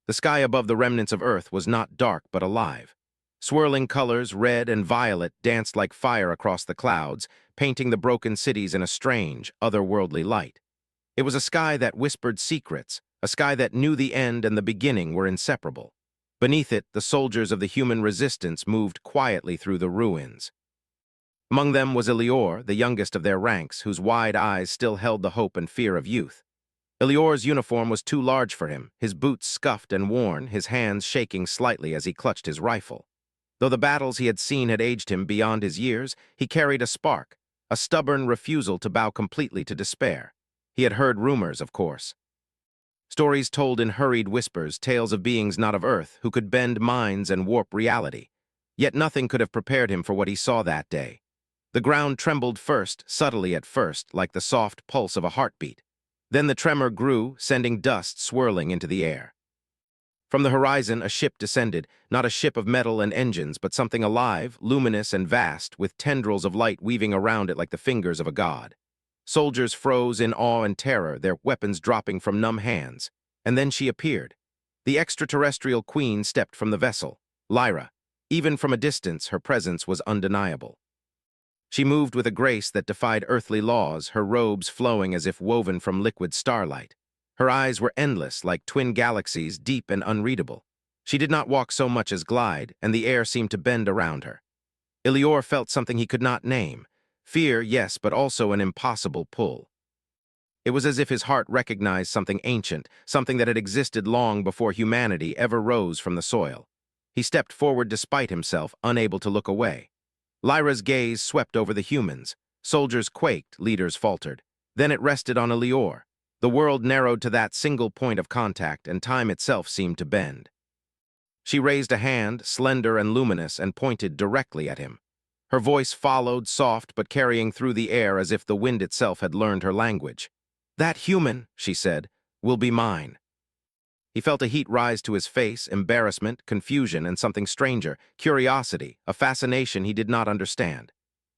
The sky above the remnants of Earth was not dark but alive. Swirling colors, red and violet, danced like fire across the clouds, painting the broken cities in a strange, otherworldly light. It was a sky that whispered secrets, a sky that knew the end and the beginning were inseparable. Beneath it, the soldiers of the human resistance moved quietly through the ruins. Among them was Elior, the youngest of their ranks, whose wide eyes still held the hope and fear of youth. Elior's uniform was too large for him, his boots scuffed and worn, his hands shaking slightly as he clutched his rifle. Though the battles he had seen had aged him beyond his years, he carried a spark, a stubborn refusal to bow completely to despair. He had heard rumors, of course. Stories told in hurried whispers, tales of beings not of Earth, who could bend minds and warp reality. Yet nothing could have prepared him for what he saw that day. The ground trembled first, subtly at first, like the soft pulse of a heartbeat. Then the tremor grew, sending dust swirling into the air. From the horizon, a ship descended, not a ship of metal and engines, but something alive, luminous and vast, with tendrils of light weaving around it like the fingers of a god. Soldiers froze in awe and terror, their weapons dropping from numb hands. And then she appeared. The extraterrestrial queen stepped from the vessel, Lyra. Even from a distance, her presence was undeniable. She moved with a grace that defied earthly laws, her robes flowing as if woven from liquid starlight. Her eyes were endless, like twin galaxies, deep and unreadable. She did not walk so much as glide, and the air seemed to bend around her. Elior felt something he could not name. Fear, yes, but also an impossible pull. It was as if his heart recognized something ancient, something that had existed long before humanity ever rose from the soil. He stepped forward despite himself, unable to look away. Lyra's gaze swept over the humans. Soldiers quaked, leaders faltered. Then it rested on Elior. The world narrowed to that single point of contact, and time itself seemed to bend. She raised a hand, slender and luminous, and pointed directly at him. Her voice followed, soft but carrying through the air as if the wind itself had learned her language. "That human," she said, "will be mine." He felt a heat rise to his face, embarrassment, confusion, and something stranger, curiosity, a fascination he did not understand.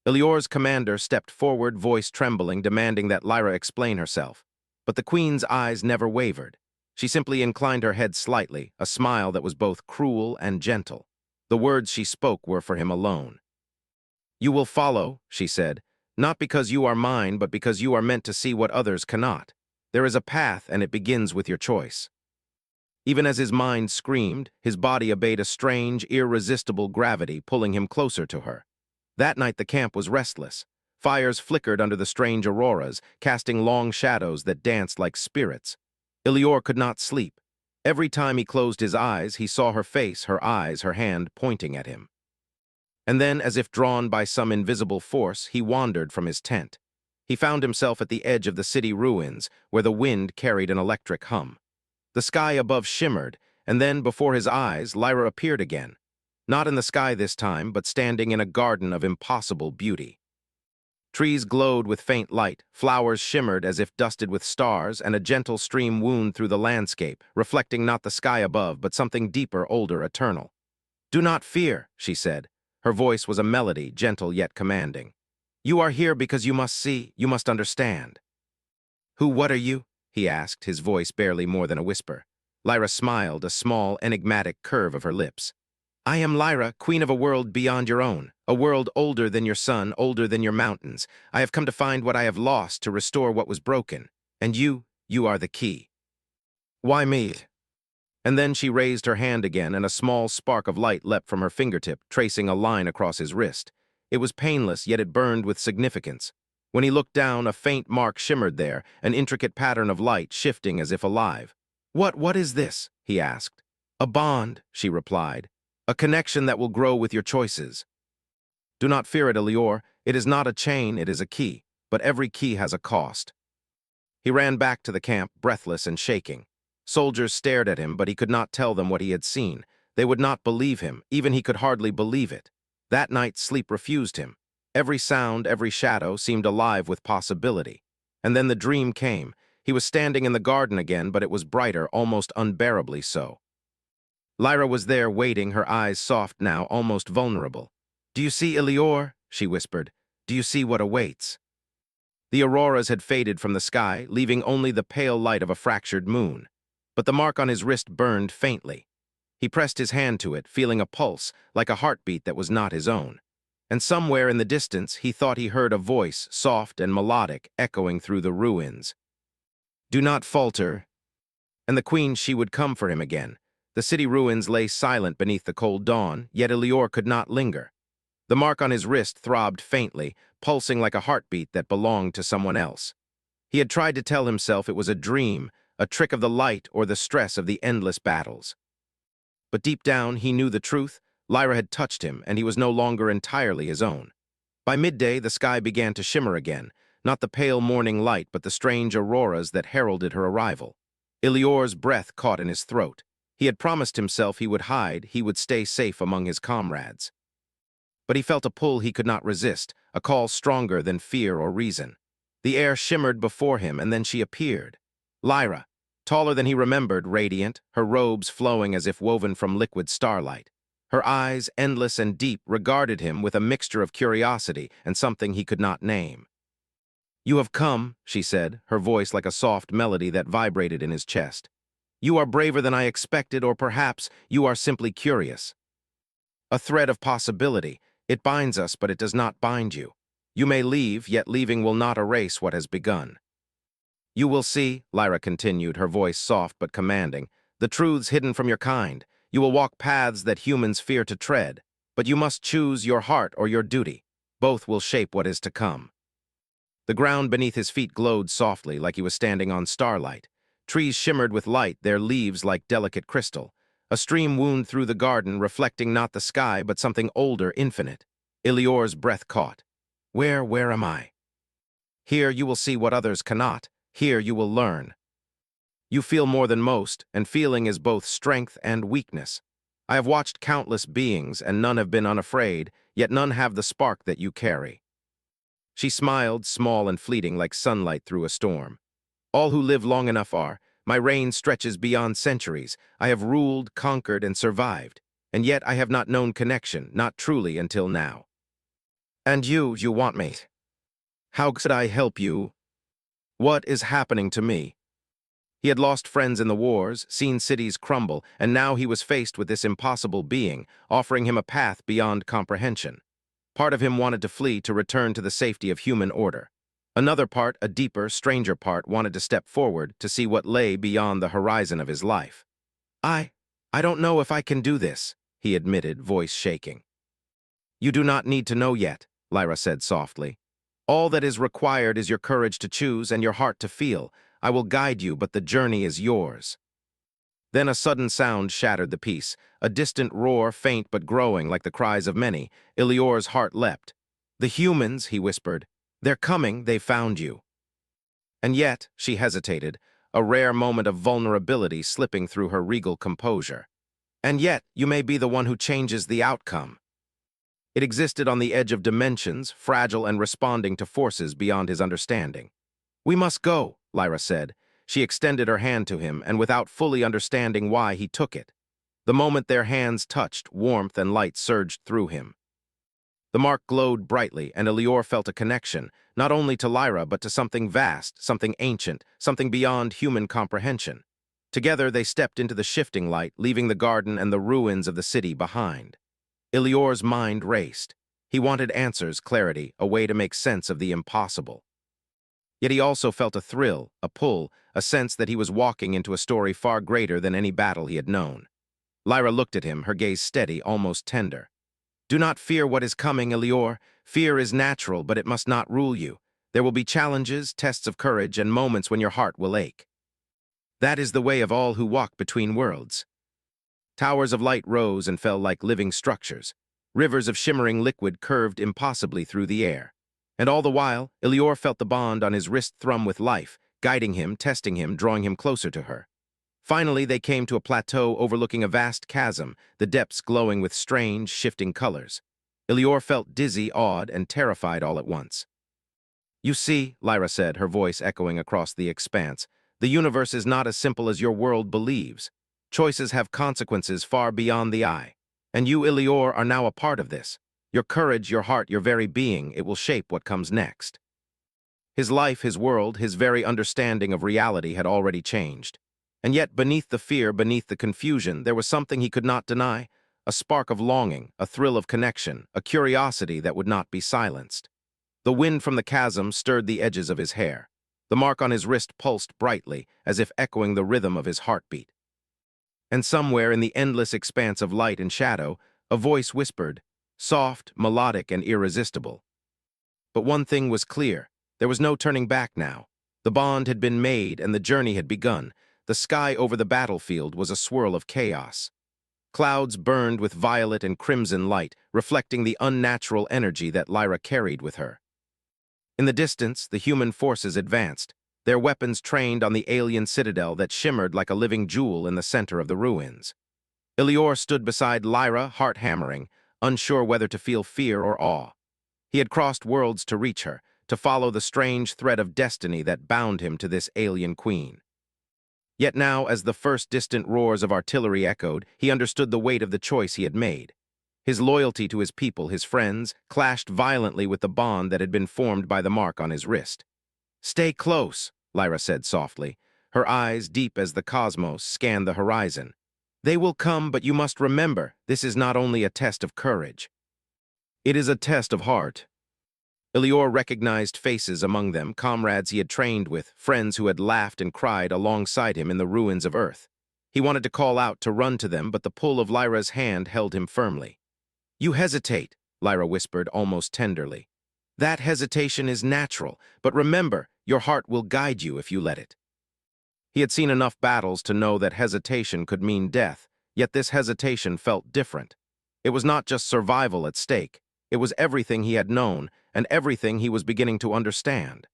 Elior's commander stepped forward, voice trembling, demanding that Lyra explain herself. But the queen's eyes never wavered. She simply inclined her head slightly, a smile that was both cruel and gentle. The words she spoke were for him alone. "You will follow," she said, "not because you are mine, but because you are meant to see what others cannot. There is a path, and it begins with your choice." Even as his mind screamed, his body obeyed a strange, irresistible gravity pulling him closer to her. That night the camp was restless. Fires flickered under the strange auroras, casting long shadows that danced like spirits. Elior could not sleep. Every time he closed his eyes, he saw her face, her eyes, her hand pointing at him. And then, as if drawn by some invisible force, he wandered from his tent. He found himself at the edge of the city ruins, where the wind carried an electric hum. The sky above shimmered, and then, before his eyes, Lyra appeared again. Not in the sky this time, but standing in a garden of impossible beauty. Trees glowed with faint light, flowers shimmered as if dusted with stars, and a gentle stream wound through the landscape, reflecting not the sky above, but something deeper, older, eternal. "Do not fear," she said. Her voice was a melody, gentle yet commanding. "You are here because you must see, you must understand." What are you?" he asked, his voice barely more than a whisper. Lyra smiled, a small, enigmatic curve of her lips. "I am Lyra, queen of a world beyond your own, a world older than your sun, older than your mountains. I have come to find what I have lost, to restore what was broken. And you are the key." "Why me?" And then she raised her hand again, and a small spark of light leapt from her fingertip, tracing a line across his wrist. It was painless, yet it burned with significance. When he looked down, a faint mark shimmered there, an intricate pattern of light shifting as if alive. What is this?" he asked. "A bond," she replied. "A connection that will grow with your choices." "Do not fear it, Elior. It is not a chain, it is a key. But every key has a cost." He ran back to the camp, breathless and shaking. Soldiers stared at him, but he could not tell them what he had seen. They would not believe him, even he could hardly believe it. That night sleep refused him. Every sound, every shadow seemed alive with possibility. And then the dream came. He was standing in the garden again, but it was brighter, almost unbearably so. Lyra was there waiting, her eyes soft now, almost vulnerable. "Do you see, Elior?" she whispered. "Do you see what awaits?" The auroras had faded from the sky, leaving only the pale light of a fractured moon. but the mark on his wrist burned faintly. He pressed his hand to it, feeling a pulse, like a heartbeat that was not his own. And somewhere in the distance, he thought he heard a voice, soft and melodic, echoing through the ruins. "Do not falter." And the queen, she would come for him again. The city ruins lay silent beneath the cold dawn, yet Elior could not linger. The mark on his wrist throbbed faintly, pulsing like a heartbeat that belonged to someone else. He had tried to tell himself it was a dream, a trick of the light or the stress of the endless battles. But deep down, he knew the truth. Lyra had touched him, and he was no longer entirely his own. By midday, the sky began to shimmer again, not the pale morning light, but the strange auroras that heralded her arrival. Elior's breath caught in his throat. He had promised himself he would hide, he would stay safe among his comrades. But he felt a pull he could not resist, a call stronger than fear or reason. The air shimmered before him, and then she appeared. Lyra, taller than he remembered, radiant, her robes flowing as if woven from liquid starlight. Her eyes, endless and deep, regarded him with a mixture of curiosity and something he could not name. "You have come," she said, her voice like a soft melody that vibrated in his chest. "You are braver than I expected, or perhaps you are simply curious. A thread of possibility. It binds us, but it does not bind you. You may leave, yet leaving will not erase what has begun." "You will see," Lyra continued, her voice soft but commanding, "the truths hidden from your kind. You will walk paths that humans fear to tread, but you must choose your heart or your duty. Both will shape what is to come." The ground beneath his feet glowed softly, like he was standing on starlight. Trees shimmered with light, their leaves like delicate crystal. A stream wound through the garden, reflecting not the sky, but something older, infinite. Elior's breath caught. Where am I?" "Here you will see what others cannot. Here you will learn. You feel more than most, and feeling is both strength and weakness. I have watched countless beings, and none have been unafraid, yet none have the spark that you carry." She smiled, small and fleeting like sunlight through a storm. "All who live long enough are. My reign stretches beyond centuries. I have ruled, conquered, and survived. And yet I have not known connection, not truly until now." "And you want me. How could I help you? What is happening to me?" He had lost friends in the wars, seen cities crumble, and now he was faced with this impossible being, offering him a path beyond comprehension. Part of him wanted to flee, to return to the safety of human order. Another part, a deeper, stranger part, wanted to step forward to see what lay beyond the horizon of his life. I don't know if I can do this," he admitted, voice shaking. "You do not need to know yet," Lyra said softly. "All that is required is your courage to choose and your heart to feel. I will guide you, but the journey is yours." Then a sudden sound shattered the peace, a distant roar, faint but growing like the cries of many. Elior's heart leapt. "The humans," he whispered. "They're coming, they found you." And yet, she hesitated, a rare moment of vulnerability slipping through her regal composure. "And yet, you may be the one who changes the outcome." It existed on the edge of dimensions, fragile and responding to forces beyond his understanding. "We must go," Lyra said. She extended her hand to him, and without fully understanding why, he took it. The moment their hands touched, warmth and light surged through him. The mark glowed brightly, and Elior felt a connection, not only to Lyra, but to something vast, something ancient, something beyond human comprehension. Together they stepped into the shifting light, leaving the garden and the ruins of the city behind. Elior's mind raced. He wanted answers, clarity, a way to make sense of the impossible. Yet he also felt a thrill, a pull, a sense that he was walking into a story far greater than any battle he had known. Lyra looked at him, her gaze steady, almost tender. "Do not fear what is coming, Elior. Fear is natural, but it must not rule you. There will be challenges, tests of courage, and moments when your heart will ache. That is the way of all who walk between worlds." Towers of light rose and fell like living structures. Rivers of shimmering liquid curved impossibly through the air. And all the while, Elior felt the bond on his wrist thrum with life, guiding him, testing him, drawing him closer to her. Finally, they came to a plateau overlooking a vast chasm, the depths glowing with strange, shifting colors. Elior felt dizzy, awed, and terrified all at once. "You see," Lyra said, her voice echoing across the expanse, "the universe is not as simple as your world believes. Choices have consequences far beyond the eye. And you, Elior, are now a part of this. Your courage, your heart, your very being, it will shape what comes next." His life, his world, his very understanding of reality had already changed. And yet, beneath the fear, beneath the confusion, there was something he could not deny, a spark of longing, a thrill of connection, a curiosity that would not be silenced. The wind from the chasm stirred the edges of his hair. The mark on his wrist pulsed brightly, as if echoing the rhythm of his heartbeat. And somewhere in the endless expanse of light and shadow, a voice whispered, soft, melodic, and irresistible. But one thing was clear. There was no turning back now. The bond had been made and the journey had begun. The sky over the battlefield was a swirl of chaos. Clouds burned with violet and crimson light, reflecting the unnatural energy that Lyra carried with her. In the distance, the human forces advanced, their weapons trained on the alien citadel that shimmered like a living jewel in the center of the ruins. Ilior stood beside Lyra, heart-hammering, unsure whether to feel fear or awe. He had crossed worlds to reach her, to follow the strange thread of destiny that bound him to this alien queen. Yet now, as the first distant roars of artillery echoed, he understood the weight of the choice he had made. His loyalty to his people, his friends, clashed violently with the bond that had been formed by the mark on his wrist. "Stay close," Lyra said softly. Her eyes, deep as the cosmos, scanned the horizon. "They will come, but you must remember, this is not only a test of courage. It is a test of heart." Ilior recognized faces among them, comrades he had trained with, friends who had laughed and cried alongside him in the ruins of Earth. He wanted to call out, to run to them, but the pull of Lyra's hand held him firmly. "You hesitate," Lyra whispered almost tenderly. "That hesitation is natural, but remember, your heart will guide you if you let it." He had seen enough battles to know that hesitation could mean death, yet this hesitation felt different. It was not just survival at stake. It was everything he had known, and everything he was beginning to understand.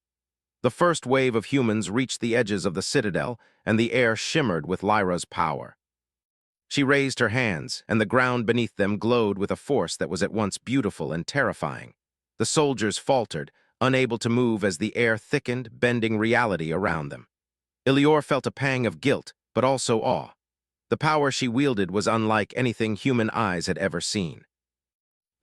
The first wave of humans reached the edges of the citadel, and the air shimmered with Lyra's power. She raised her hands, and the ground beneath them glowed with a force that was at once beautiful and terrifying. The soldiers faltered, unable to move as the air thickened, bending reality around them. Ilior felt a pang of guilt, but also awe. The power she wielded was unlike anything human eyes had ever seen.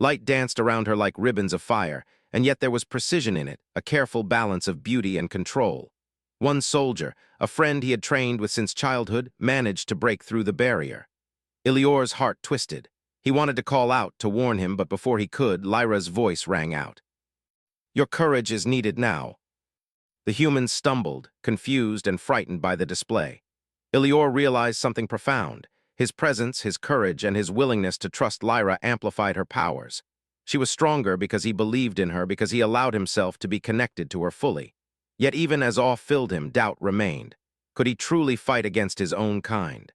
Light danced around her like ribbons of fire, and yet there was precision in it, a careful balance of beauty and control. One soldier, a friend he had trained with since childhood, managed to break through the barrier. Ilior's heart twisted. He wanted to call out, to warn him, but before he could, Lyra's voice rang out. "Your courage is needed now." The humans stumbled, confused and frightened by the display. Ilior realized something profound. His presence, his courage, and his willingness to trust Lyra amplified her powers. She was stronger because he believed in her, because he allowed himself to be connected to her fully. Yet even as awe filled him, doubt remained. Could he truly fight against his own kind?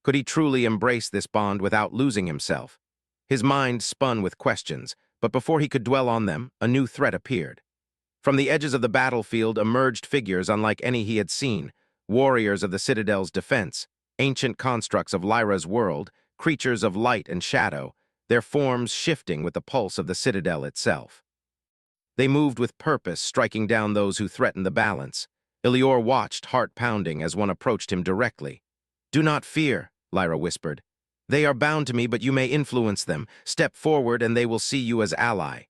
Could he truly embrace this bond without losing himself? His mind spun with questions, but before he could dwell on them, a new threat appeared. From the edges of the battlefield emerged figures unlike any he had seen, warriors of the Citadel's defense, ancient constructs of Lyra's world, creatures of light and shadow, their forms shifting with the pulse of the Citadel itself. They moved with purpose, striking down those who threatened the balance. Ilior watched, heart pounding, as one approached him directly. "Do not fear," Lyra whispered. "They are bound to me, but you may influence them. Step forward and they will see you as ally."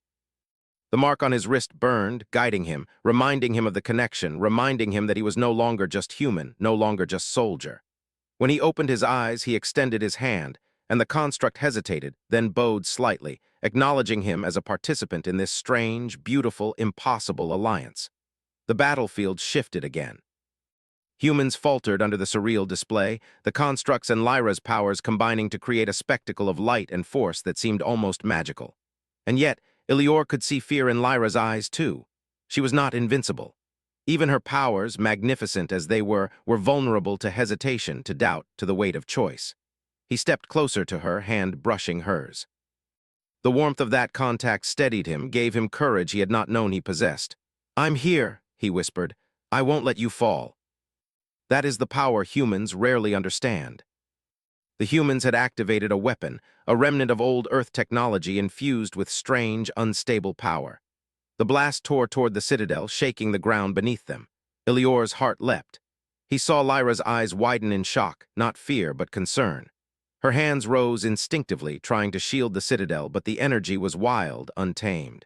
The mark on his wrist burned, guiding him, reminding him of the connection, reminding him that he was no longer just human, no longer just soldier. When he opened his eyes, he extended his hand, and the construct hesitated, then bowed slightly, acknowledging him as a participant in this strange, beautiful, impossible alliance. The battlefield shifted again. Humans faltered under the surreal display, the constructs and Lyra's powers combining to create a spectacle of light and force that seemed almost magical. And yet, Ilior could see fear in Lyra's eyes, too. She was not invincible. Even her powers, magnificent as they were vulnerable to hesitation, to doubt, to the weight of choice. He stepped closer to her, hand brushing hers. The warmth of that contact steadied him, gave him courage he had not known he possessed. "I'm here," he whispered. "I won't let you fall." That is the power humans rarely understand. The humans had activated a weapon, a remnant of old Earth technology infused with strange, unstable power. The blast tore toward the citadel, shaking the ground beneath them. Ilior's heart leapt. He saw Lyra's eyes widen in shock, not fear, but concern. Her hands rose instinctively, trying to shield the citadel, but the energy was wild, untamed.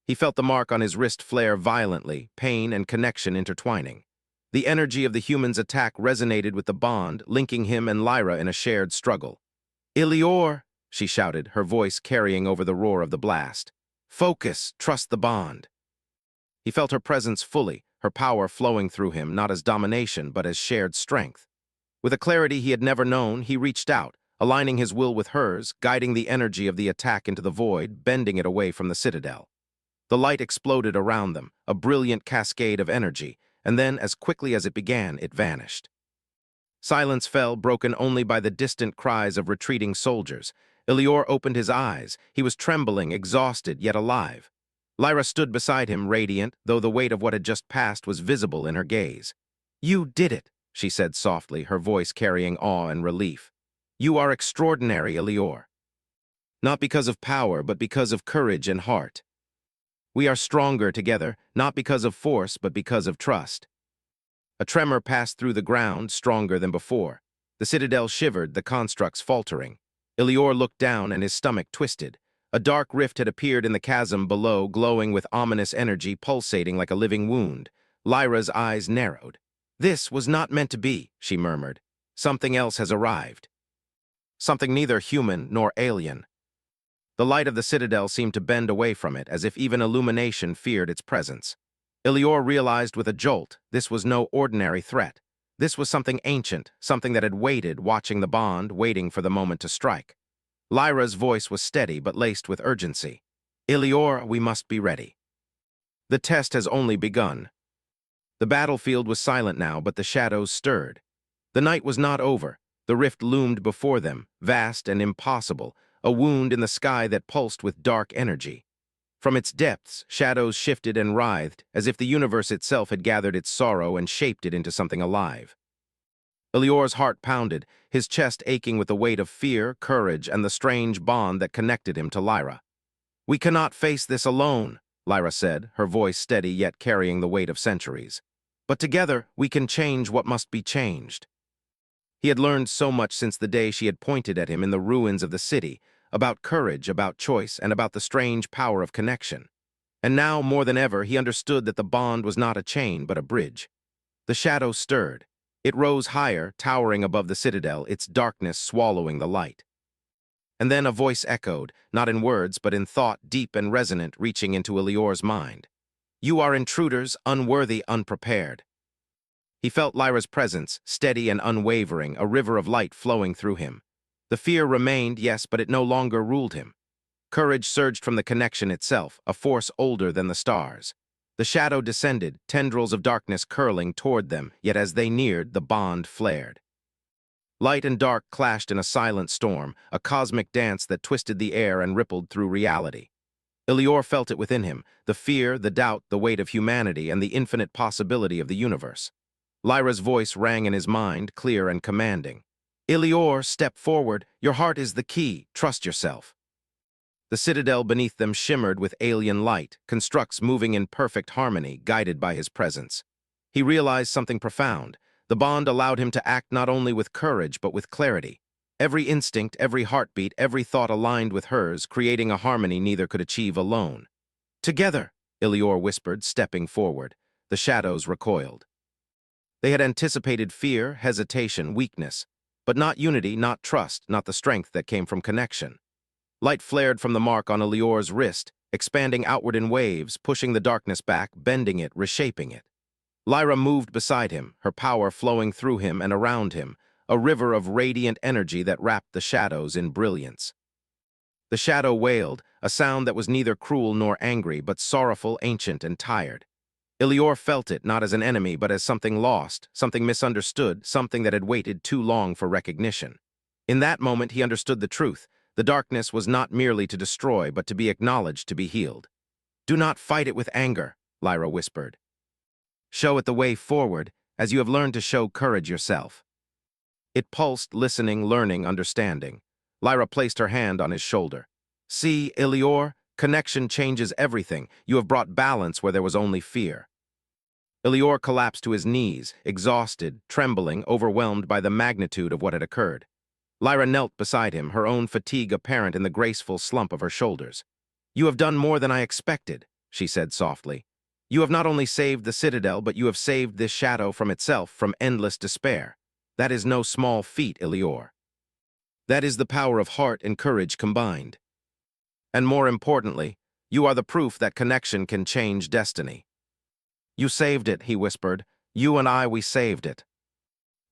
He felt the mark on his wrist flare violently, pain and connection intertwining. The energy of the human's attack resonated with the bond, linking him and Lyra in a shared struggle. "Ilior!" she shouted, her voice carrying over the roar of the blast. "Focus, trust the bond." He felt her presence fully, her power flowing through him, not as domination, but as shared strength. With a clarity he had never known, he reached out, aligning his will with hers, guiding the energy of the attack into the void, bending it away from the citadel. The light exploded around them, a brilliant cascade of energy, and then, as quickly as it began, it vanished. Silence fell, broken only by the distant cries of retreating soldiers. Ilior opened his eyes. He was trembling, exhausted, yet alive. Lyra stood beside him, radiant, though the weight of what had just passed was visible in her gaze. "You did it," she said softly, her voice carrying awe and relief. "You are extraordinary, Ilior. Not because of power, but because of courage and heart. We are stronger together, not because of force, but because of trust." A tremor passed through the ground, stronger than before. The citadel shivered, the constructs faltering. Ilior looked down and his stomach twisted. A dark rift had appeared in the chasm below, glowing with ominous energy, pulsating like a living wound. Lyra's eyes narrowed. "This was not meant to be," she murmured. "Something else has arrived. Something neither human nor alien." The light of the citadel seemed to bend away from it, as if even illumination feared its presence. Ilior realized with a jolt this was no ordinary threat. This was something ancient, something that had waited, watching the bond, waiting for the moment to strike. Lyra's voice was steady but laced with urgency. "Ilior, we must be ready. The test has only begun." The battlefield was silent now, but the shadows stirred. The night was not over. The rift loomed before them, vast and impossible, a wound in the sky that pulsed with dark energy. From its depths, shadows shifted and writhed, as if the universe itself had gathered its sorrow and shaped it into something alive. Ilior's heart pounded, his chest aching with the weight of fear, courage, and the strange bond that connected him to Lyra. "We cannot face this alone," Lyra said, her voice steady yet carrying the weight of centuries. "But together, we can change what must be changed." He had learned so much since the day she had pointed at him in the ruins of the city, about courage, about choice, and about the strange power of connection. And now, more than ever, he understood that the bond was not a chain, but a bridge. The shadow stirred. It rose higher, towering above the citadel, its darkness swallowing the light. And then a voice echoed, not in words, but in thought, deep and resonant, reaching into Ilior's mind. "You are intruders, unworthy, unprepared." He felt Lyra's presence, steady and unwavering, a river of light flowing through him. The fear remained, yes, but it no longer ruled him. Courage surged from the connection itself, a force older than the stars. The shadow descended, tendrils of darkness curling toward them, yet as they neared, the bond flared. Light and dark clashed in a silent storm, a cosmic dance that twisted the air and rippled through reality. Ilior felt it within him, the fear, the doubt, the weight of humanity, and the infinite possibility of the universe. Lyra's voice rang in his mind, clear and commanding. "Ilior, step forward. Your heart is the key. Trust yourself." The citadel beneath them shimmered with alien light, constructs moving in perfect harmony, guided by his presence. He realized something profound. The bond allowed him to act not only with courage, but with clarity. Every instinct, every heartbeat, every thought aligned with hers, creating a harmony neither could achieve alone. "Together," Ilior whispered, stepping forward. The shadows recoiled. They had anticipated fear, hesitation, weakness, but not unity, not trust, not the strength that came from connection. Light flared from the mark on Ilior's wrist, expanding outward in waves, pushing the darkness back, bending it, reshaping it. Lyra moved beside him, her power flowing through him and around him, a river of radiant energy that wrapped the shadows in brilliance. The shadow wailed, a sound that was neither cruel nor angry, but sorrowful, ancient, and tired. Ilior felt it not as an enemy, but as something lost, something misunderstood, something that had waited too long for recognition. In that moment, he understood the truth. The darkness was not merely to destroy, but to be acknowledged, to be healed. "Do not fight it with anger," Lyra whispered. "Show it the way forward, as you have learned to show courage yourself." It pulsed, listening, learning, understanding. Lyra placed her hand on his shoulder. "See, Ilior, connection changes everything. You have brought balance where there was only fear." Ilior collapsed to his knees, exhausted, trembling, overwhelmed by the magnitude of what had occurred. Lyra knelt beside him, her own fatigue apparent in the graceful slump of her shoulders. "You have done more than I expected," she said softly. You have not only saved the citadel, but you have saved this shadow from itself, from endless despair. That is no small feat, Ilior. That is the power of heart and courage combined. And more importantly, you are the proof that connection can change destiny. You saved it, he whispered. You and I, we saved it.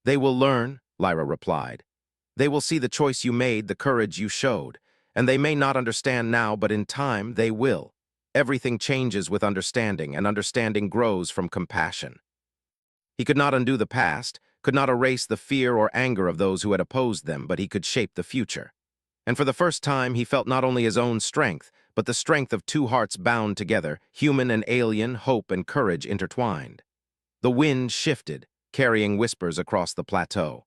They will learn, Lyra replied. They will see the choice you made, the courage you showed, and they may not understand now, but in time they will. Everything changes with understanding, and understanding grows from compassion. He could not undo the past, could not erase the fear or anger of those who had opposed them, but he could shape the future. And for the first time, he felt not only his own strength, but the strength of two hearts bound together, human and alien, hope and courage intertwined. The wind shifted, carrying whispers across the plateau.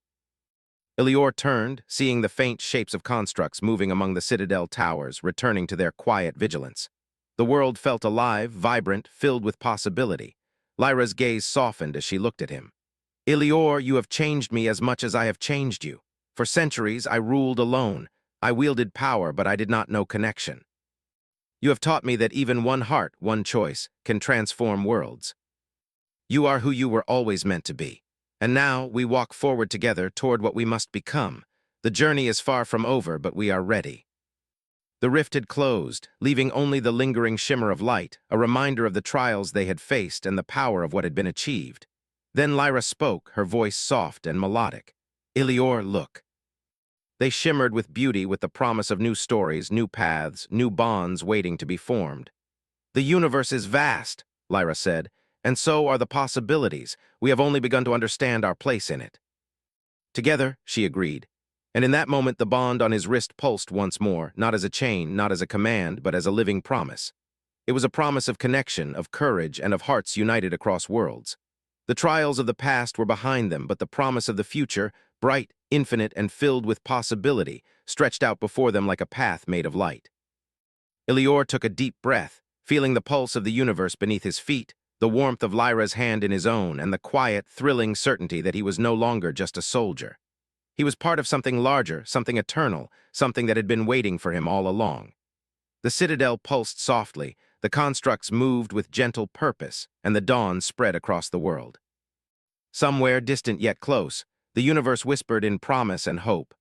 Ilior turned, seeing the faint shapes of constructs moving among the citadel towers, returning to their quiet vigilance. The world felt alive, vibrant, filled with possibility. Lyra's gaze softened as she looked at him. Ilior, you have changed me as much as I have changed you. For centuries, I ruled alone. I wielded power, but I did not know connection. You have taught me that even one heart, one choice, can transform worlds. You are who you were always meant to be. And now we walk forward together toward what we must become. The journey is far from over, but we are ready. The rift had closed, leaving only the lingering shimmer of light, a reminder of the trials they had faced and the power of what had been achieved. Then Lyra spoke, her voice soft and melodic. Ilior, look. They shimmered with beauty, with the promise of new stories, new paths, new bonds waiting to be formed. The universe is vast, Lyra said, and so are the possibilities. We have only begun to understand our place in it. Together, she agreed. And in that moment, the bond on his wrist pulsed once more, not as a chain, not as a command, but as a living promise. It was a promise of connection, of courage, and of hearts united across worlds. The trials of the past were behind them, but the promise of the future, bright, infinite, and filled with possibility, stretched out before them like a path made of light. Ilior took a deep breath, feeling the pulse of the universe beneath his feet, the warmth of Lyra's hand in his own, and the quiet, thrilling certainty that he was no longer just a soldier. He was part of something larger, something eternal, something that had been waiting for him all along. The citadel pulsed softly, the constructs moved with gentle purpose, and the dawn spread across the world. Somewhere, distant yet close, the universe whispered in promise and hope.